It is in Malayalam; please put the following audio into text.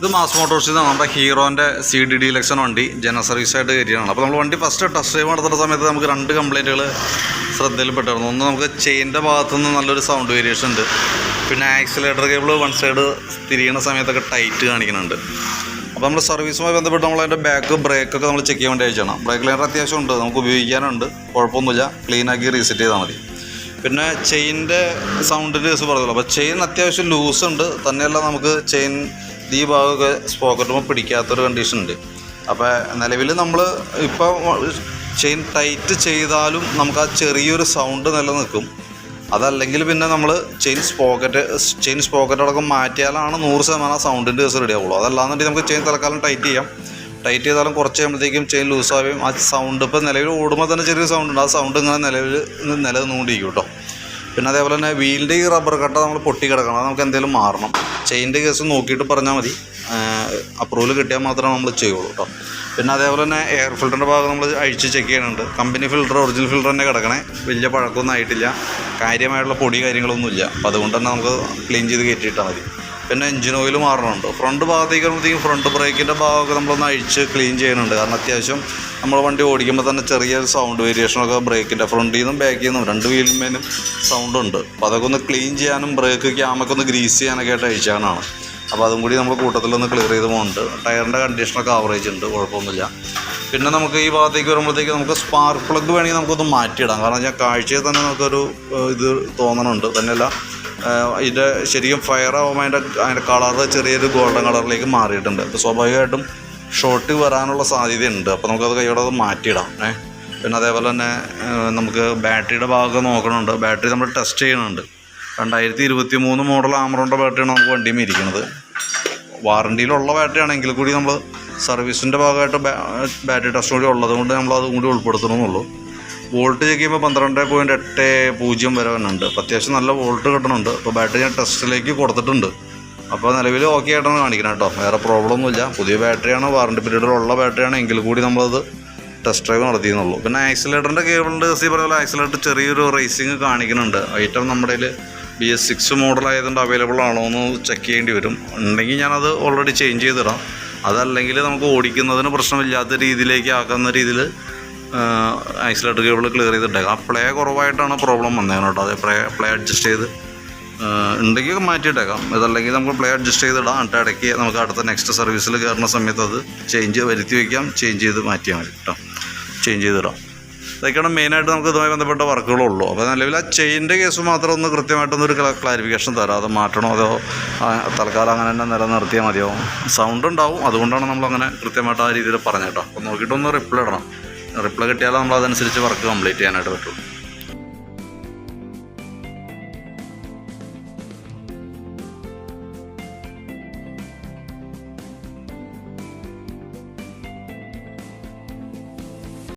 ഇത് മാസ് മോട്ടോഴ്സിൽ നിന്നാണ് നമ്മുടെ ഹീറോൻ്റെ CD ഡീലക്ഷൻ വണ്ടി ജനറൽ സർവീസായിട്ട് കയറ്റിയാണ്. അപ്പോൾ നമ്മൾ വണ്ടി ഫസ്റ്റ് ടെസ്റ്റ് ഡ്രൈവ് നടത്തുന്ന സമയത്ത് നമുക്ക് 2 കംപ്ലയിൻറ്റുകൾ ശ്രദ്ധയിൽപ്പെട്ടിരുന്നു. ഒന്ന് നമുക്ക് ചെയിൻ്റെ ഭാഗത്തുനിന്ന് നല്ലൊരു സൗണ്ട് വേരിയേഷൻ ഉണ്ട്. പിന്നെ ആക്സിലേറ്റർ കേബിൾ വൺ സൈഡ് തിരിയുന്ന സമയത്തൊക്കെ ടൈറ്റ് കാണിക്കുന്നുണ്ട്. അപ്പോൾ നമ്മൾ സർവീസുമായി ബന്ധപ്പെട്ട് നമ്മളതിൻ്റെ ബാക്ക് ബ്രേക്കൊക്കെ നമ്മൾ ചെക്ക് ചെയ്യാൻ വേണ്ടി അയച്ചാണ്. ബ്രേക്ക് ലൈനർ അത്യാവശ്യം ഉണ്ട്, നമുക്ക് ഉപയോഗിക്കാനുണ്ട്, കുഴപ്പമൊന്നുമില്ല. ക്ലീനാക്കി റീസെറ്റ് ചെയ്താൽ മതി. പിന്നെ ചെയിൻ്റെ സൗണ്ടിൻ്റെ കേസ് പറഞ്ഞല്ലോ. അപ്പോൾ ചെയിൻ അത്യാവശ്യം ലൂസ് ഉണ്ട്. തന്നെയല്ല നമുക്ക് ചെയിൻ ഈ ഭാഗമൊക്കെ സ്പോക്കറ്റുമ്പോൾ പിടിക്കാത്തൊരു കണ്ടീഷൻ ഉണ്ട്. അപ്പോൾ നിലവിൽ നമ്മൾ ഇപ്പോൾ ചെയിൻ ടൈറ്റ് ചെയ്താലും നമുക്ക് ആ ചെറിയൊരു സൗണ്ട് നിലനിൽക്കും. അതല്ലെങ്കിൽ പിന്നെ നമ്മൾ ചെയിൻ സ്പോക്കറ്റ് അടക്കം മാറ്റിയാലാണ് 100% സൗണ്ടിൻ്റെ കേസ് റെഡി ആവുള്ളൂ. അതല്ലാന്നുണ്ടെങ്കിൽ നമുക്ക് ചെയിൻ തൽക്കാലം ടൈറ്റ് ചെയ്യാം. ടൈറ്റ് ചെയ്താലും കുറച്ച് കഴിയുമ്പോഴത്തേക്കും ചെയിൻ ലൂസാവുകയും ആ സൗണ്ട് ഇപ്പോൾ നിലവിൽ ഓടുമ്പോൾ തന്നെ ചെറിയൊരു സൗണ്ട് ഉണ്ട്. ആ സൗണ്ട് ഇങ്ങനെ നിലനിന്നുകൊണ്ടിരിക്കും കേട്ടോ. പിന്നെ അതേപോലെ തന്നെ വീലിൻ്റെ ഈ റബ്ബർ കട്ട നമ്മൾ പൊട്ടി കിടക്കണം. അത് നമുക്ക് എന്തെങ്കിലും മാറണം. ചെയിൻ്റെ കേസ് നോക്കിയിട്ട് പറഞ്ഞാൽ മതി. അപ്രൂവൽ കിട്ടിയാൽ മാത്രമേ നമ്മൾ ചെയ്യുള്ളൂ കേട്ടോ. പിന്നെ അതേപോലെ തന്നെ എയർ ഫിൽറ്ററിൻ്റെ ഭാഗം നമ്മൾ അഴിച്ച് ചെക്ക് ചെയ്യുന്നുണ്ട്. കമ്പനി ഫിൽറ്റർ ഒറിജിനൽ ഫിൽറ്റർ തന്നെ കിടക്കണേ. വലിയ പഴക്കമൊന്നും ആയിട്ടില്ല, കാര്യമായിട്ടുള്ള പൊടി കാര്യങ്ങളൊന്നുമില്ല. അപ്പോൾ അതുകൊണ്ട് തന്നെ നമുക്ക് ക്ലീൻ ചെയ്ത് കയറ്റിയിട്ടാൽ മതി. പിന്നെ എഞ്ചിൻ ഓയിൽ മാറണമുണ്ട്. ഫ്രണ്ട് ഭാഗത്തേക്ക് വരുമ്പോഴത്തേക്കും ഫ്രണ്ട് ബ്രേക്കിൻ്റെ ഭാഗമൊക്കെ നമ്മളൊന്ന് അഴിച്ച് ക്ലീൻ ചെയ്യുന്നുണ്ട്. കാരണം അത്യാവശ്യം നമ്മൾ വണ്ടി ഓടിക്കുമ്പോൾ തന്നെ ചെറിയ സൗണ്ട് വേരിയേഷനൊക്കെ ബ്രേക്കിൻ്റെ ഫ്രണ്ടിൽ നിന്നും ബാക്കിൽ നിന്നും 2 വീലിന്മേലും സൗണ്ടുണ്ട്. അപ്പോൾ അതൊക്കെ ഒന്ന് ക്ലീൻ ചെയ്യാനും ബ്രേക്ക് ക്യാമൊക്കെ ഒന്ന് ഗ്രീസ് ചെയ്യാനൊക്കെ ആയിട്ട് അഴിച്ചാണ്. അപ്പോൾ അതും കൂടി നമ്മൾ കൂട്ടത്തിലൊന്ന് ക്ലിയർ ചെയ്ത് പോകുന്നുണ്ട്. ടയറിൻ്റെ കണ്ടീഷനൊക്കെ ആവറേജ് ഉണ്ട്, കുഴപ്പമൊന്നുമില്ല. പിന്നെ നമുക്ക് ഈ ഭാഗത്തേക്ക് വരുമ്പോഴത്തേക്ക് നമുക്ക് സ്പാർക്ക് പ്ലഗ് വേണമെങ്കിൽ നമുക്കൊന്ന് മാറ്റിയിടാം. കാരണം ഞാൻ കാഴ്ചയിൽ തന്നെ നമുക്കൊരു ഇത് തോന്നണുണ്ട്. തന്നെയല്ല ഇതിൻ്റെ ശരിക്കും ഫയർ ആകുമ്പോൾ അതിൻ്റെ കളറ് ചെറിയൊരു ഗോൾഡൻ കളറിലേക്ക് മാറിയിട്ടുണ്ട്. അപ്പോൾ സ്വാഭാവികമായിട്ടും ഷോർട്ട് വരാനുള്ള സാധ്യതയുണ്ട്. അപ്പോൾ നമുക്കത് കൈയോടെ അത് മാറ്റിയിടാം. പിന്നെ അതേപോലെ തന്നെ നമുക്ക് ബാറ്ററിയുടെ ഭാഗം നോക്കണമുണ്ട്. ബാറ്ററി നമ്മൾ ടെസ്റ്റ് ചെയ്യുന്നുണ്ട്. 2023 മോഡൽ ആമറോണിൻ്റെ ബാറ്ററിയാണ് നമുക്ക് വണ്ടിയും ഇരിക്കുന്നത്. വാറണ്ടിയിലുള്ള ബാറ്ററി ആണെങ്കിൽ കൂടി നമ്മൾ സർവീസിൻ്റെ ഭാഗമായിട്ട് ബാറ്ററി ടെസ്റ്റ് കൂടി ഉള്ളത് കൊണ്ട് നമ്മൾ അതും കൂടി ഉൾപ്പെടുത്തണമെന്നുള്ളൂ. വോൾട്ട് ചെക്ക് ചെയ്യുമ്പോൾ 12.80 വരെ വന്നുണ്ട്. അപ്പോൾ അത്യാവശ്യം നല്ല വോൾട്ട് കിട്ടുന്നുണ്ട്. അപ്പോൾ ബാറ്ററി ഞാൻ ടെസ്റ്റിലേക്ക് കൊടുത്തിട്ടുണ്ട്. അപ്പോൾ നിലവിൽ ഓക്കെ ആയിട്ടാണ് കാണിക്കണം കേട്ടോ. വേറെ പ്രോബ്ലം ഒന്നുമില്ല. പുതിയ ബാറ്ററിയാണ്, വാറണ്ടി പീരീഡിലുള്ള ബാറ്ററിയാണ് എങ്കിൽ കൂടി നമ്മളത് ടെസ്റ്റ് ഡ്രൈവ് നടത്തിയെന്നുള്ളൂ. പിന്നെ ആക്സിലേറ്ററിൻ്റെ കേബിളിൻ്റെ കേസ് പറയുമ്പോൾ ആക്സിലേറ്റർ ചെറിയൊരു റേസിങ് കാണിക്കുന്നുണ്ട്. ഐറ്റം നമ്മുടെ BS6 മോഡലായതുകൊണ്ട് അവൈലബിൾ ആണോ എന്ന് ചെക്ക് ചെയ്യേണ്ടി വരും. ഉണ്ടെങ്കിൽ ഞാനത് ഓൾറെഡി ചേഞ്ച് ചെയ്തിടാം. അതല്ലെങ്കിൽ നമുക്ക് ഓടിക്കുന്നതിന് പ്രശ്നമില്ലാത്ത രീതിയിലേക്ക് ആക്കുന്ന രീതിയിൽ ആക്സിലേറ്റർ കേബിൾ ക്ലിയർ ചെയ്തിട്ടേക്കാം. ആ പ്ലേ കുറവായിട്ടാണ് പ്രോബ്ലം വന്നേക്കണം കേട്ടോ. അത് പ്ലേ അഡ്ജസ്റ്റ് ചെയ്ത് ഉണ്ടെങ്കിൽ മാറ്റിയിട്ടേക്കാം. ഇതല്ലെങ്കിൽ നമുക്ക് പ്ലേ അഡ്ജസ്റ്റ് ചെയ്തിടാം. എന്നിട്ട് ഇടയ്ക്ക് നമുക്ക് അടുത്ത നെക്സ്റ്റ് സർവീസിൽ കയറുന്ന സമയത്ത് അത് വരുത്തി വയ്ക്കാം. ചേഞ്ച് ചെയ്ത് മാറ്റിയാൽ മതി കേട്ടോ. ചേഞ്ച് ചെയ്തിടാം. ഇതൊക്കെയാണ് മെയിനായിട്ട് നമുക്ക് ഇതുമായി ബന്ധപ്പെട്ട വർക്കുകളുള്ളൂ. അപ്പോൾ നിലവിൽ ആ ചെയിൻ്റെ കേസ് മാത്രം ഒന്ന് കൃത്യമായിട്ടൊന്നൊരു ക്ലാരിഫിക്കേഷൻ തരാം. അത് മാറ്റണോ അതോ തൽക്കാലം അങ്ങനെ തന്നെ നിലനിർത്തിയാൽ മതിയോ? സൗണ്ട് ഉണ്ടാവും, അതുകൊണ്ടാണ് നമ്മളങ്ങനെ കൃത്യമായിട്ട് ആ രീതിയിൽ പറഞ്ഞത് കേട്ടോ. അപ്പോൾ നോക്കിയിട്ടൊന്ന് റിപ്ലൈ ഇടണം. റിപ്ലൈ കിട്ടിയാലേ നമ്മൾ അതനുസരിച്ച് വർക്ക് കംപ്ലീറ്റ് ചെയ്യാനായിട്ട് പറ്റുള്ളൂ.